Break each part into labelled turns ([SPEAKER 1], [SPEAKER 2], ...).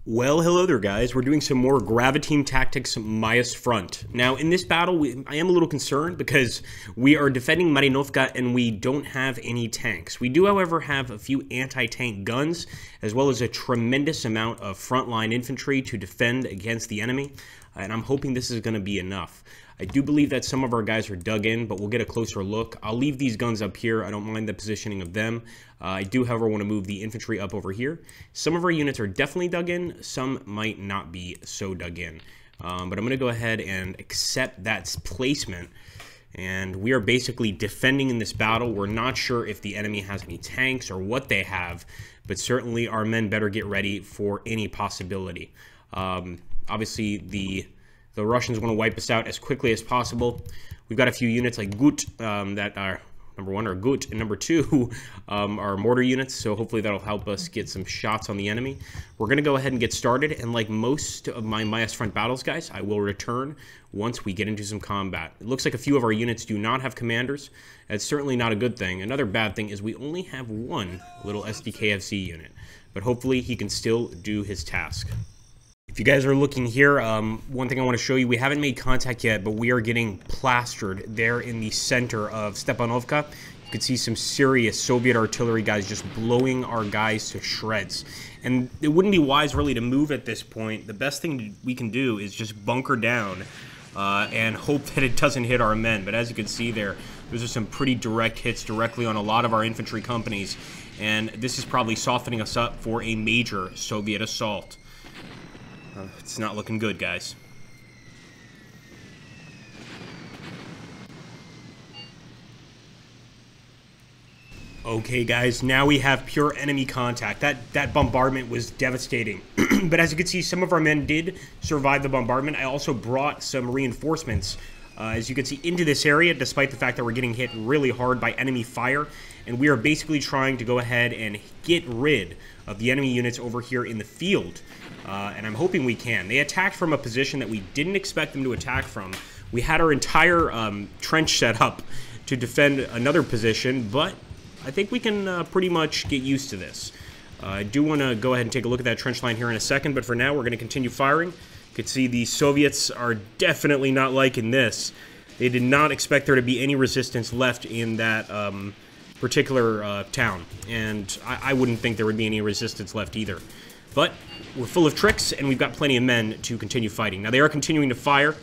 [SPEAKER 1] Well, hello there, guys. We're doing some more Graviteam Tactics-Mius front. Now, in this battle, I am a little concerned because we are defending Marinovka and we don't have any tanks. We do, however, have a few anti-tank guns, as well as a tremendous amount of frontline infantry to defend against the enemy, and I'm hoping this is going to be enough. I do believe that some of our guys are dug in, but we'll get a closer look. I'll leave these guns up here. I don't mind the positioning of them. I do, however, want to move the infantry up over here. Some of our units are definitely dug in. Some might not be so dug in. But I'm going to go ahead and accept that placement. And we are basically defending in this battle. We're not sure if the enemy has any tanks or what they have, but certainly our men better get ready for any possibility. Obviously, the Russians want to wipe us out as quickly as possible. We've got a few units like Gut that are, number one, are Gut, and number two are mortar units, so hopefully that'll help us get some shots on the enemy. We're going to go ahead and get started, and like most of my Mius front battles, guys, I will return once we get into some combat. It looks like a few of our units do not have commanders. That's certainly not a good thing. Another bad thing is we only have one little SDKFZ unit, but hopefully he can still do his task. If you guys are looking here, one thing I want to show you, we haven't made contact yet, but we are getting plastered there in the center of Stepanovka. You can see some serious Soviet artillery guys just blowing our guys to shreds. And it wouldn't be wise really to move at this point. The best thing we can do is just bunker down and hope that it doesn't hit our men. But as you can see there, those are some pretty direct hits directly on a lot of our infantry companies. And this is probably softening us up for a major Soviet assault. It's not looking good, guys. Okay, guys, now we have pure enemy contact. That bombardment was devastating. But as you can see, some of our men did survive the bombardment. I also brought some reinforcements, as you can see, into this area, despite the fact that we're getting hit really hard by enemy fire. And we are basically trying to go ahead and get rid of the enemy units over here in the field. And I'm hoping we can. They attacked from a position that we didn't expect them to attack from. We had our entire trench set up to defend another position, but I think we can pretty much get used to this. I do want to go ahead and take a look at that trench line here in a second, but for now we're going to continue firing. You can see the Soviets are definitely not liking this. They did not expect there to be any resistance left in that particular town, and I wouldn't think there would be any resistance left either. But we're full of tricks, and we've got plenty of men to continue fighting. Now, they are continuing to fire,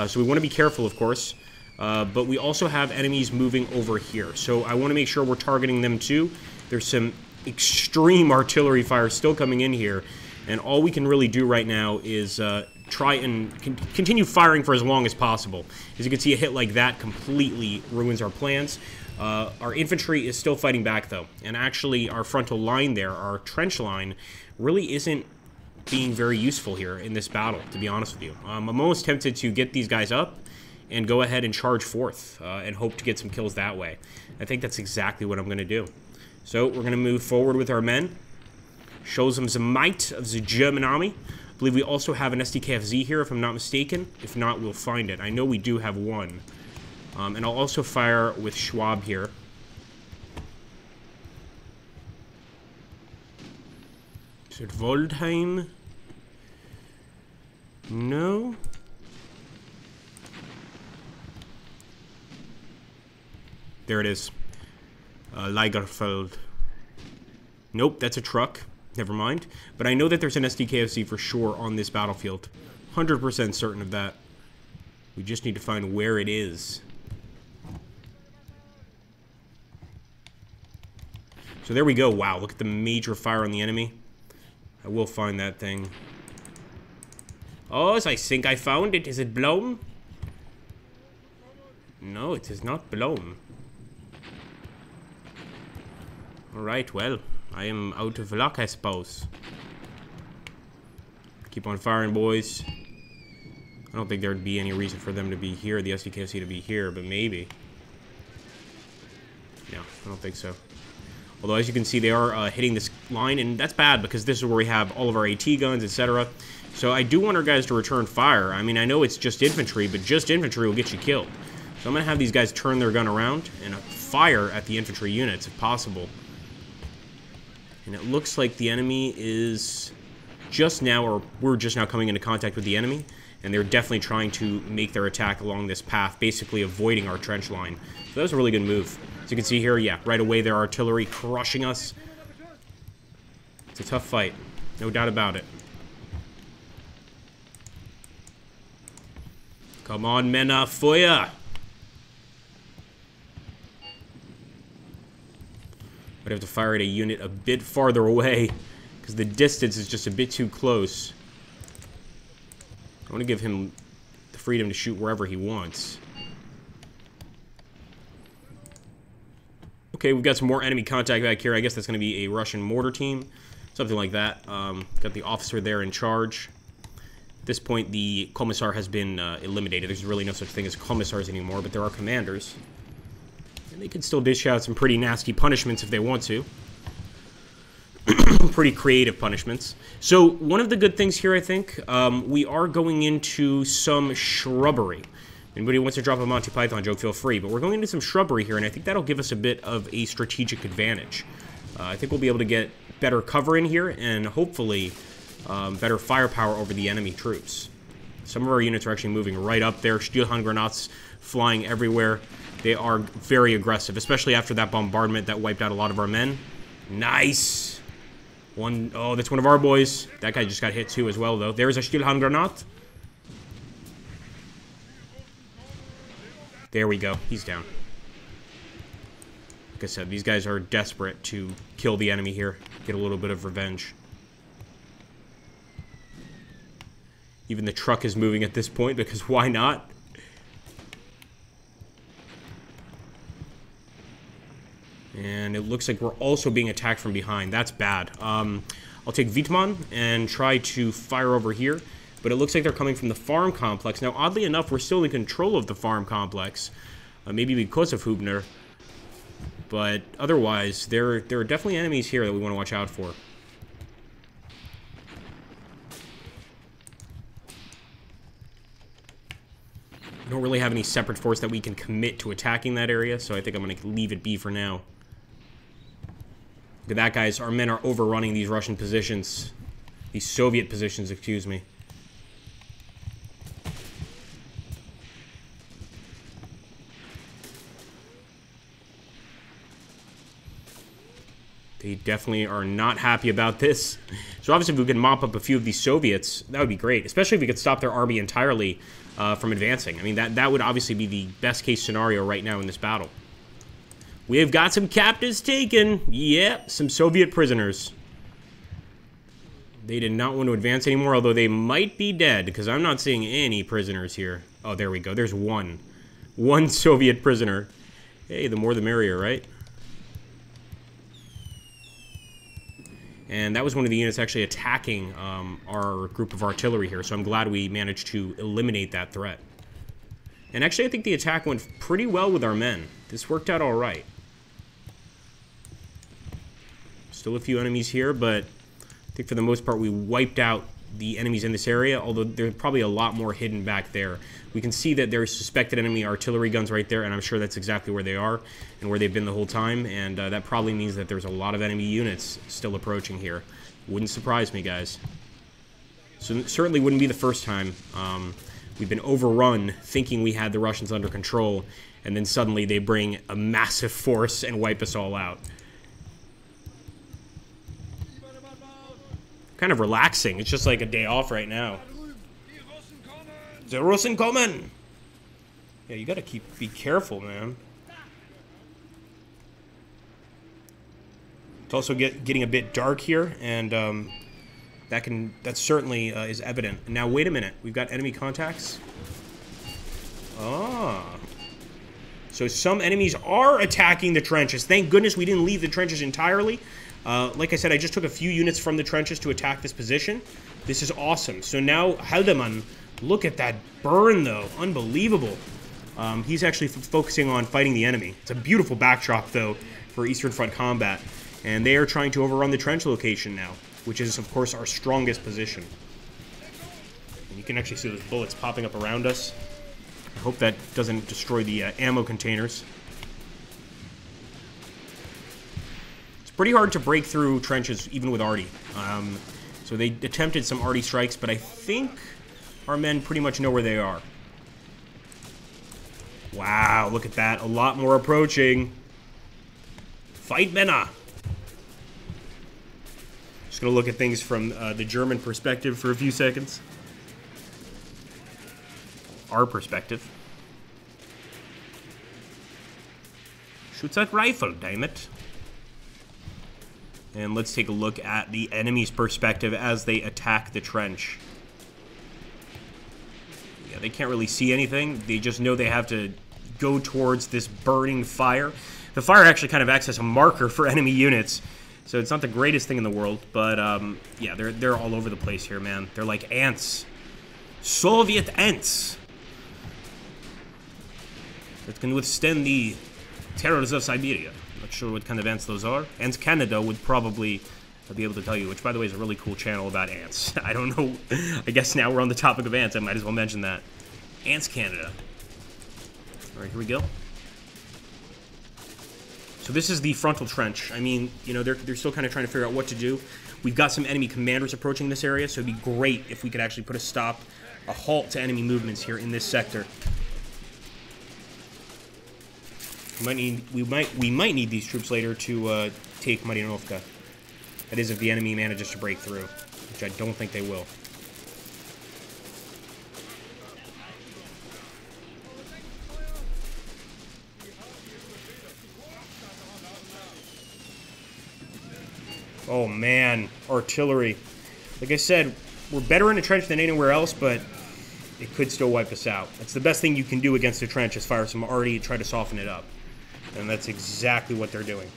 [SPEAKER 1] so we want to be careful, of course. But we also have enemies moving over here, so I want to make sure we're targeting them too. There's some extreme artillery fire still coming in here, and all we can really do right now is try and continue firing for as long as possible. As you can see, a hit like that completely ruins our plans. Our infantry is still fighting back, though, and actually our frontal line there, our trench line, really isn't being very useful here in this battle, to be honest with you. I'm almost tempted to get these guys up and go ahead and charge forth and hope to get some kills that way. I think that's exactly what I'm going to do. So we're going to move forward with our men, show them the might of the German army. I believe we also have an SDKFZ here, if I'm not mistaken. If not, we'll find it. I know we do have one. And I'll also fire with Schwab here. Is it Woldheim? No. There it is. Lagerfeld. Nope, that's a truck. Never mind. But I know that there's an SDKFZ for sure on this battlefield. 100% certain of that. We just need to find where it is. So there we go. Wow, look at the major fire on the enemy. I will find that thing. Oh, I think I found it. Is it blown? No, it is not blown. Alright, well, I am out of luck, I suppose. Keep on firing, boys. I don't think there'd be any reason for them to be here, the SDKFC to be here, but maybe. No, I don't think so. Although, as you can see, they are hitting this line, and that's bad because this is where we have all of our AT guns, etc. So I do want our guys to return fire. I mean, I know it's just infantry, but just infantry will get you killed. So I'm going to have these guys turn their gun around and fire at the infantry units, if possible. And it looks like the enemy is just now, or we're just now coming into contact with the enemy, and they're definitely trying to make their attack along this path, basically avoiding our trench line. So that was a really good move. As you can see here, yeah, right away their artillery crushing us. It's a tough fight, no doubt about it. Come on, Männer, Feuer! I'd have to fire at a unit a bit farther away, because the distance is just a bit too close. I want to give him the freedom to shoot wherever he wants. Okay, we've got some more enemy contact back here. I guess that's going to be a Russian mortar team. Something like that. Got the officer there in charge. At this point, the commissar has been eliminated. There's really no such thing as commissars anymore, but there are commanders. And they can still dish out some pretty nasty punishments if they want to. Pretty creative punishments. So, one of the good things here, I think, we are going into some shrubbery. Anybody wants to drop a Monty Python joke, feel free. But we're going into some shrubbery here, and I think that'll give us a bit of a strategic advantage. I think we'll be able to get better cover in here, and hopefully better firepower over the enemy troops. Some of our units are actually moving right up there. Stielhandgranates flying everywhere. They are very aggressive, especially after that bombardment that wiped out a lot of our men. Nice! Oh, that's one of our boys. That guy just got hit too as well, though. There's a Stielhandgranat. There we go. He's down. Like I said, these guys are desperate to kill the enemy here. Get a little bit of revenge. Even the truck is moving at this point, because why not? And it looks like we're also being attacked from behind. That's bad. I'll take Wittmann and try to fire over here. But it looks like they're coming from the farm complex. Now, oddly enough, we're still in control of the farm complex. Maybe because of Hubner. But otherwise, there are definitely enemies here that we want to watch out for. We don't really have any separate force that we can commit to attacking that area, so I think I'm going to leave it be for now. Look at that, guys. Our men are overrunning these Russian positions. These Soviet positions, excuse me. They definitely are not happy about this. So obviously if we could mop up a few of these Soviets, that would be great. Especially if we could stop their army entirely from advancing. I mean, that would obviously be the best case scenario right now in this battle. We have got some captives taken. Yep, some Soviet prisoners. They did not want to advance anymore, although they might be dead, because I'm not seeing any prisoners here. Oh, there we go. There's one. One Soviet prisoner. Hey, the more the merrier, right? And that was one of the units actually attacking our group of artillery here, so I'm glad we managed to eliminate that threat. And actually, I think the attack went pretty well with our men. This worked out all right. Still a few enemies here, but I think for the most part we wiped out the enemies in this area, although there's probably a lot more hidden back there. We can see that there's suspected enemy artillery guns right there, and I'm sure that's exactly where they are and where they've been the whole time, and that probably means that there's a lot of enemy units still approaching here. Wouldn't surprise me, guys. So it certainly wouldn't be the first time. We've been overrun thinking we had the Russians under control, and then suddenly they bring a massive force and wipe us all out. Kind of relaxing. It's just like a day off right now. The Russen kommen! Yeah, you gotta be careful, man. It's also getting a bit dark here, and that certainly is evident. Now, wait a minute. We've got enemy contacts. Ah. So some enemies are attacking the trenches. Thank goodness we didn't leave the trenches entirely. Like I said, I just took a few units from the trenches to attack this position. This is awesome. So now, Haldeman, look at that burn, though. Unbelievable. He's actually focusing on fighting the enemy. It's a beautiful backdrop, though, for Eastern Front combat. And they are trying to overrun the trench location now, which is, of course, our strongest position. And you can actually see those bullets popping up around us. I hope that doesn't destroy the ammo containers. Pretty hard to break through trenches, even with Arty. So they attempted some arty strikes, but I think our men pretty much know where they are. Wow, look at that. A lot more approaching. Fight, Männer! Just gonna look at things from the German perspective for a few seconds. Our perspective. Shoots that rifle, damn it. And let's take a look at the enemy's perspective as they attack the trench. Yeah, they can't really see anything. They just know they have to go towards this burning fire. The fire actually kind of acts as a marker for enemy units. So it's not the greatest thing in the world, but yeah, they're all over the place here, man. They're like ants. Soviet ants. That can withstand the terrors of Siberia. Not sure what kind of ants those are. Ants Canada would probably be able to tell you, which, by the way, is a really cool channel about ants. I don't know. I guess now we're on the topic of ants. I might as well mention that. Ants Canada. All right, here we go. So this is the frontal trench. I mean, you know, they're still kind of trying to figure out what to do. We've got some enemy commanders approaching this area, so it'd be great if we could actually put a halt to enemy movements here in this sector. We might need these troops later to take Marinovka. That is, if the enemy manages to break through, which I don't think they will. Oh man, artillery. Like I said, we're better in a trench than anywhere else, but it could still wipe us out. That's the best thing you can do against a trench, is fire some arty and try to soften it up. And that's exactly what they're doing.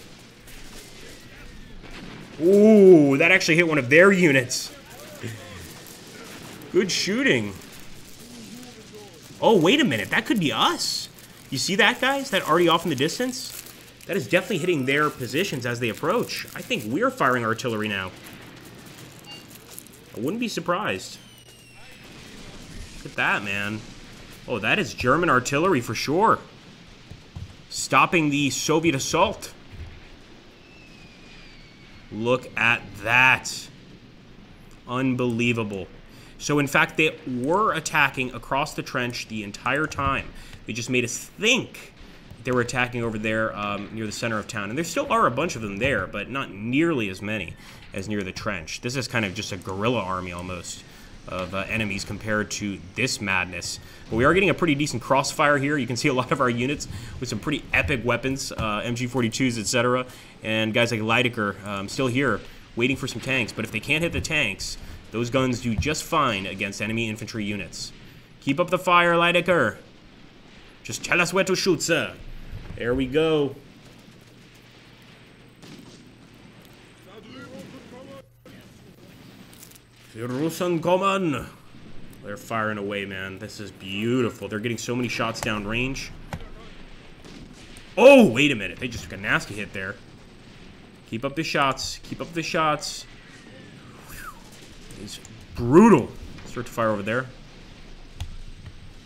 [SPEAKER 1] Ooh, that actually hit one of their units. Good shooting. Oh, wait a minute. That could be us. You see that, guys? That arty off in the distance? That is definitely hitting their positions as they approach. I think we're firing artillery now. I wouldn't be surprised. Look at that, man. Oh, that is German artillery for sure. Stopping the Soviet assault. Look at that. Unbelievable. So, in fact, they were attacking across the trench the entire time. They just made us think they were attacking over there near the center of town. And there still are a bunch of them there, but not nearly as many as near the trench. This is kind of just a guerrilla army almost of enemies compared to this madness. But we are getting a pretty decent crossfire here. You can see a lot of our units with some pretty epic weapons, MG42s, etc. And guys like Leidecker still here waiting for some tanks. But if they can't hit the tanks, those guns do just fine against enemy infantry units. Keep up the fire, Leidecker. Just tell us where to shoot, sir. There we go. Die Russen kommen. They're firing away, man. This is beautiful. They're getting so many shots down range. Oh, wait a minute. They just took a nasty hit there. Keep up the shots. Keep up the shots. It's brutal. Start to fire over there.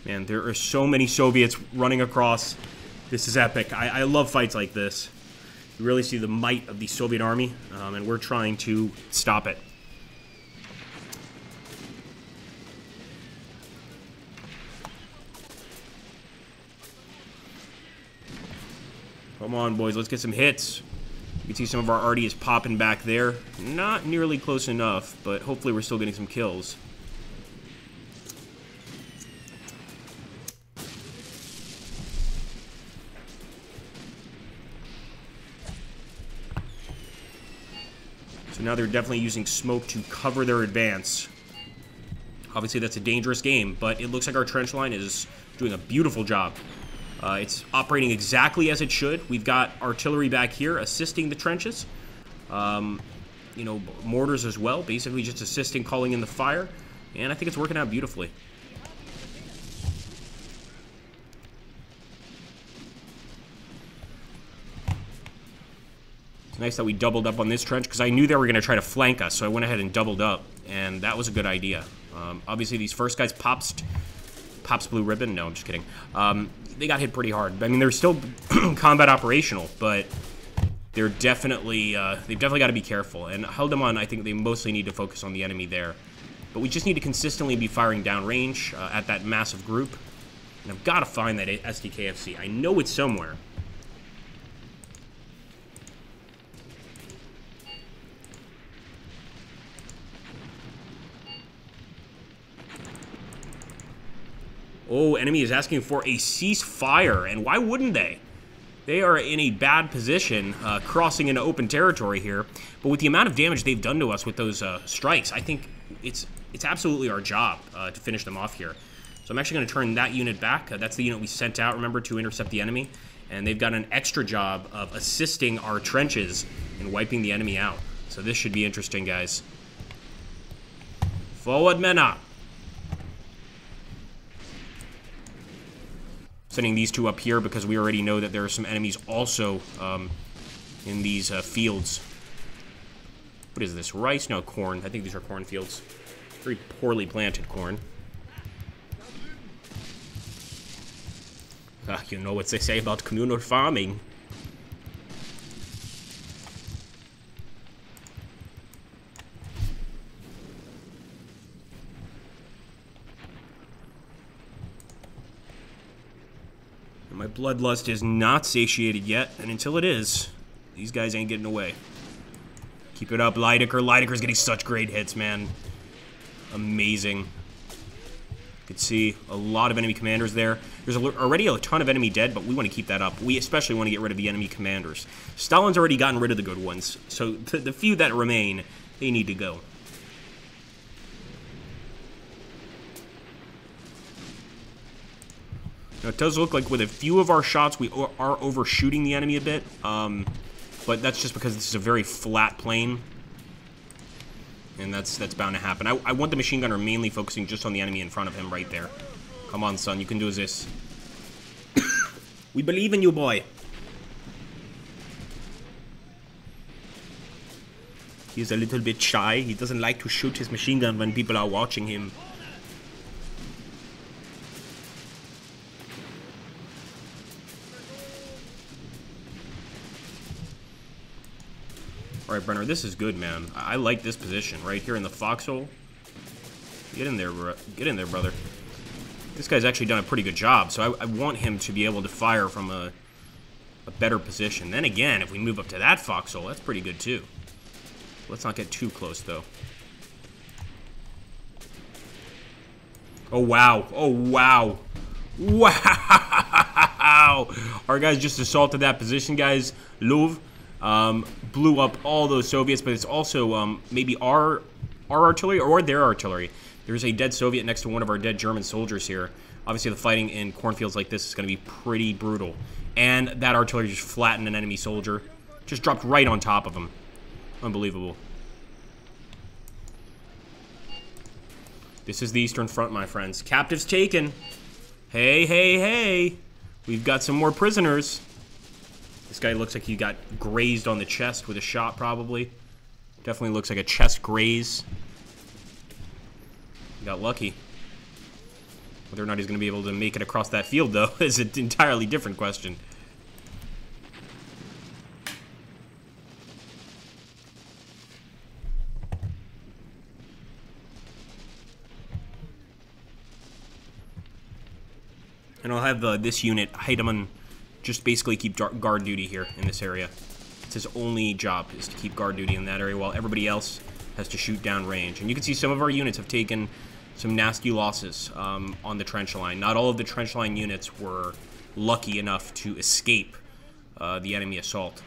[SPEAKER 1] Man, there are so many Soviets running across. This is epic. I love fights like this. You really see the might of the Soviet army, and we're trying to stop it. Come on, boys. Let's get some hits. You can see some of our arty is popping back there. Not nearly close enough, but hopefully we're still getting some kills. So now they're definitely using smoke to cover their advance. Obviously, that's a dangerous game, but it looks like our trench line is doing a beautiful job. It's operating exactly as it should. We've got artillery back here assisting the trenches. You know, mortars as well, basically just assisting, calling in the fire. And I think it's working out beautifully. It's nice that we doubled up on this trench, because I knew they were going to try to flank us, so I went ahead and doubled up. And that was a good idea. Obviously, these first guys pops blue ribbon. No, I'm just kidding. They got hit pretty hard. I mean, they're still combat operational, but they've definitely got to be careful. And Haldemon, I think they mostly need to focus on the enemy there. But we just need to consistently be firing downrange at that massive group. And I've got to find that SDKFC. I know it's somewhere. Oh, enemy is asking for a ceasefire, and why wouldn't they? They are in a bad position, crossing into open territory here. But with the amount of damage they've done to us with those strikes, I think it's absolutely our job to finish them off here. So I'm actually going to turn that unit back. That's the unit we sent out, remember, to intercept the enemy. And they've got an extra job of assisting our trenches in wiping the enemy out. So this should be interesting, guys. Forward, men up. Sending these two up here because we already know that there are some enemies also in these fields. What is this? Rice? No, corn. I think these are cornfields. Very poorly planted corn. You know what they say about communal farming. My bloodlust is not satiated yet, and until it is, these guys ain't getting away. Keep it up, Lydecker. Lydecker's getting such great hits, man. Amazing. You can see a lot of enemy commanders there. There's already a ton of enemy dead, but we want to keep that up. We especially want to get rid of the enemy commanders. Stalin's already gotten rid of the good ones, so the few that remain, they need to go. Now, it does look like with a few of our shots, we are overshooting the enemy a bit, but that's just because this is a very flat plane, and that's bound to happen. I want the machine gunner mainly focusing just on the enemy in front of him right there. Come on, son, you can do this. We believe in you, boy. He's a little bit shy. He doesn't like to shoot his machine gun when people are watching him. Alright, Brenner, this is good, man. I like this position right here in the foxhole. Get in there, brother. This guy's actually done a pretty good job, so I want him to be able to fire from a better position. Then again, if we move up to that foxhole, that's pretty good too. Let's not get too close, though. Oh, wow. Oh, wow. Wow! Our guys just assaulted that position, guys. Louvre. Blew up all those Soviets, but it's also maybe our artillery or their artillery. There's a dead Soviet next to one of our dead German soldiers here. Obviously, the fighting in cornfields like this is going to be pretty brutal. And that artillery just flattened an enemy soldier. Just dropped right on top of him. Unbelievable. This is the Eastern Front, my friends. Captives taken. Hey, hey, hey. We've got some more prisoners. This guy looks like he got grazed on the chest with a shot, probably. Definitely looks like a chest graze. He got lucky. Whether or not he's going to be able to make it across that field, though, is an entirely different question. And I'll have this unit, Heidemann, just basically keep guard duty here in this area. It's his only job, is to keep guard duty in that area while everybody else has to shoot down range. And you can see some of our units have taken some nasty losses on the trench line. Not all of the trench line units were lucky enough to escape the enemy assault,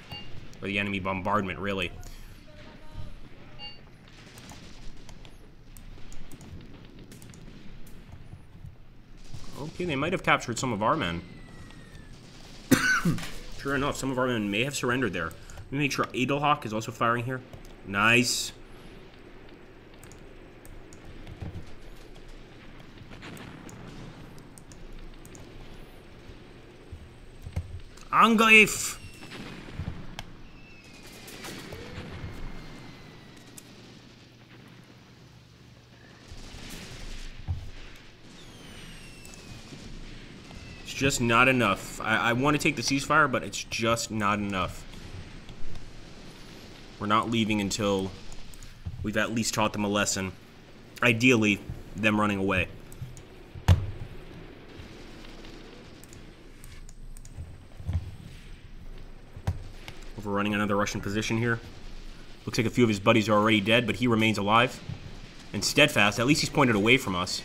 [SPEAKER 1] or the enemy bombardment, really. Okay, they might have captured some of our men. Sure enough, some of our men may have surrendered there. Let me make sure Edelhawk is also firing here. Nice. Angriff! Just not enough. I want to take the ceasefire, but it's just not enough. We're not leaving until we've at least taught them a lesson. Ideally, them running away. Overrunning another Russian position here. Looks like a few of his buddies are already dead, but he remains alive. And steadfast. At least he's pointed away from us.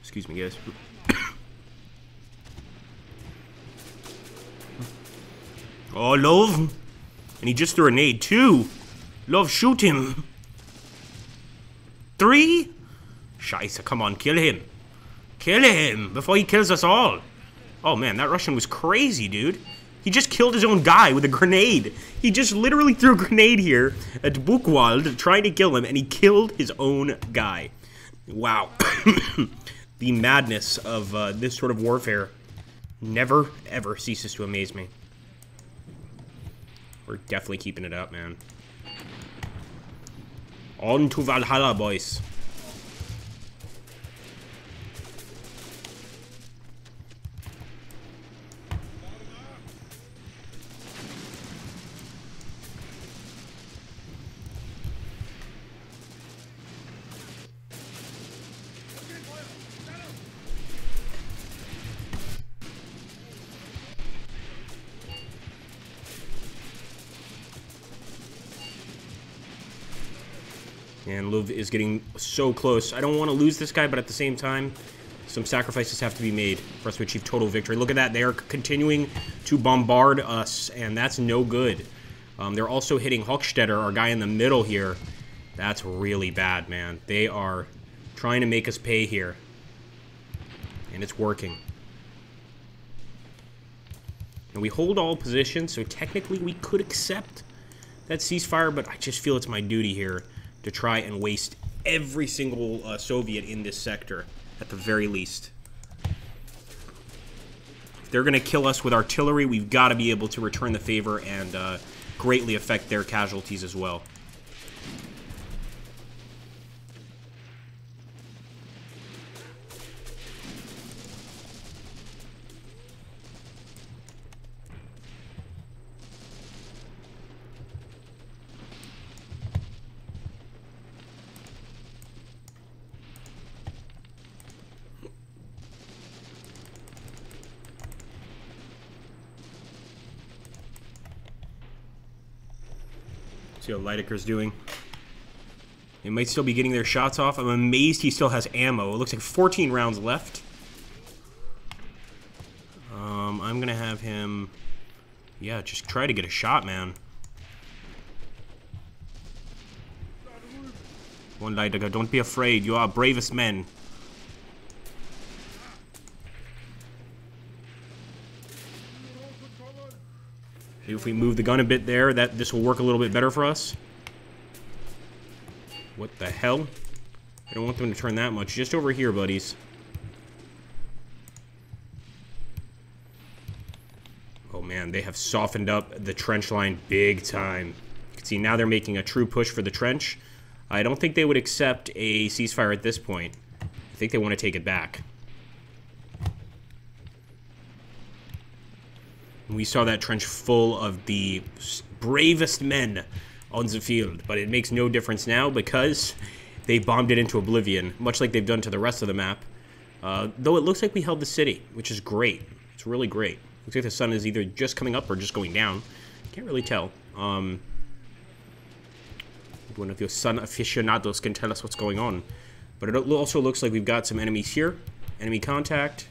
[SPEAKER 1] Excuse me, guys. Oh, Love. And he just threw a nade. 2. Love, shoot him. 3. Scheiße, come on, kill him. Kill him before he kills us all. Oh, man, that Russian was crazy, dude. He just killed his own guy with a grenade. He just literally threw a grenade here at Buchwald trying to kill him, and he killed his own guy. Wow. The madness of this sort of warfare never, ever ceases to amaze me. We're definitely keeping it up, man. On to Valhalla, boys. And Luv is getting so close. I don't want to lose this guy, but at the same time, some sacrifices have to be made for us to achieve total victory. Look at that. They are continuing to bombard us, and that's no good. They're also hitting Hochstetter, our guy in the middle here. That's really bad, man. They are trying to make us pay here. And it's working. And we hold all positions, so technically we could accept that ceasefire, but I just feel it's my duty here to try and waste every single Soviet in this sector, at the very least. If they're going to kill us with artillery, we've got to be able to return the favor and greatly affect their casualties as well. See what Leideker's doing. They might still be getting their shots off. I'm amazed he still has ammo. It looks like 14 rounds left. I'm going to have him... Yeah, just try to get a shot, man. One Leideker, don't be afraid. You are our bravest men. Maybe if we move the gun a bit there, this will work a little bit better for us. What the hell? I don't want them to turn that much. Just over here, buddies. Oh man, they have softened up the trench line big time. You can see now they're making a true push for the trench. I don't think they would accept a ceasefire at this point. I think they want to take it back. We saw that trench full of the bravest men on the field, but it makes no difference now because they bombed it into oblivion, much like they've done to the rest of the map. Though it looks like we held the city, which is great. It's really great. Looks like the sun is either just coming up or just going down. Can't really tell. One of your sun aficionados can tell us what's going on. But it also looks like we've got some enemies here. Enemy contact.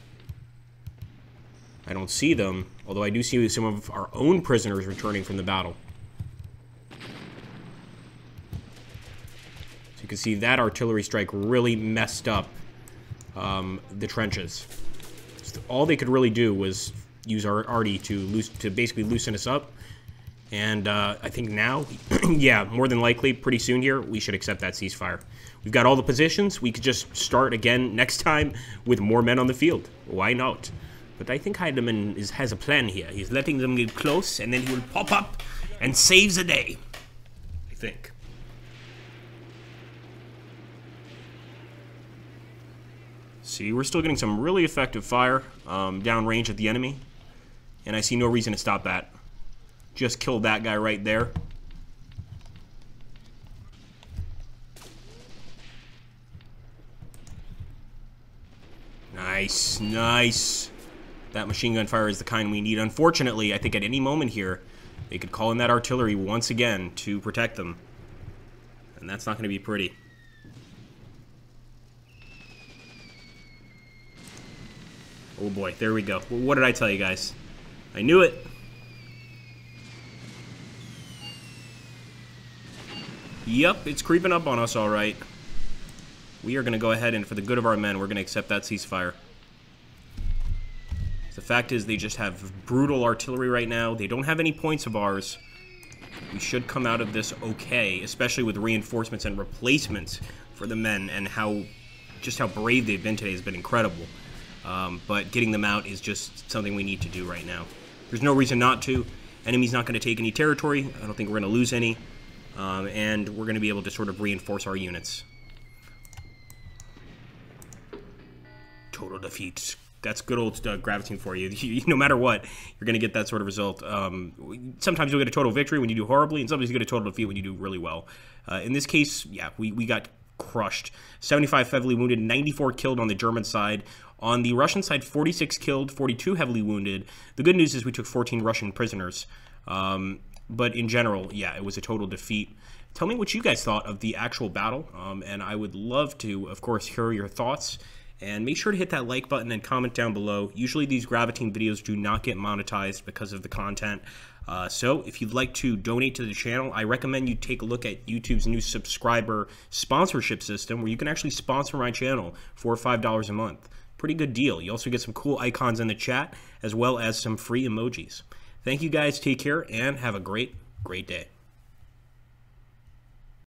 [SPEAKER 1] I don't see them, although I do see some of our own prisoners returning from the battle. So you can see that artillery strike really messed up the trenches. So all they could really do was use our arty to basically loosen us up. And I think now, yeah, more than likely, pretty soon here, we should accept that ceasefire. We've got all the positions. We could just start again next time with more men on the field. Why not? But I think Heidemann has a plan here. He's letting them get close, and then he will pop up and save the day. I think. See, we're still getting some really effective fire downrange at the enemy. And I see no reason to stop that. Just killed that guy right there. Nice, nice. That machine gun fire is the kind we need. Unfortunately, I think at any moment here, they could call in that artillery once again to protect them. And that's not going to be pretty. Oh boy, there we go. Well, what did I tell you guys? I knew it. Yep, it's creeping up on us all right. We are going to go ahead and, for the good of our men, we're going to accept that ceasefire. The fact is, they just have brutal artillery right now. They don't have any points of ours. We should come out of this okay, especially with reinforcements and replacements for the men, and just how brave they've been today has been incredible. But getting them out is just something we need to do right now. There's no reason not to. Enemy's not going to take any territory. I don't think we're going to lose any. And we're going to be able to sort of reinforce our units. Total defeat. That's good old Graviteam for you. No matter what, you're going to get that sort of result. Sometimes you'll get a total victory when you do horribly, and sometimes you get a total defeat when you do really well. In this case, yeah, we got crushed. 75 heavily wounded, 94 killed on the German side. On the Russian side, 46 killed, 42 heavily wounded. The good news is we took 14 Russian prisoners. But in general, yeah, it was a total defeat. Tell me what you guys thought of the actual battle, and I would love to, of course, hear your thoughts. And make sure to hit that like button and comment down below. Usually these Graviteam videos do not get monetized because of the content. So if you'd like to donate to the channel, I recommend you take a look at YouTube's new subscriber sponsorship system, where you can actually sponsor my channel for $5 a month. Pretty good deal. You also get some cool icons in the chat, as well as some free emojis. Thank you guys, take care, and have a great, great day.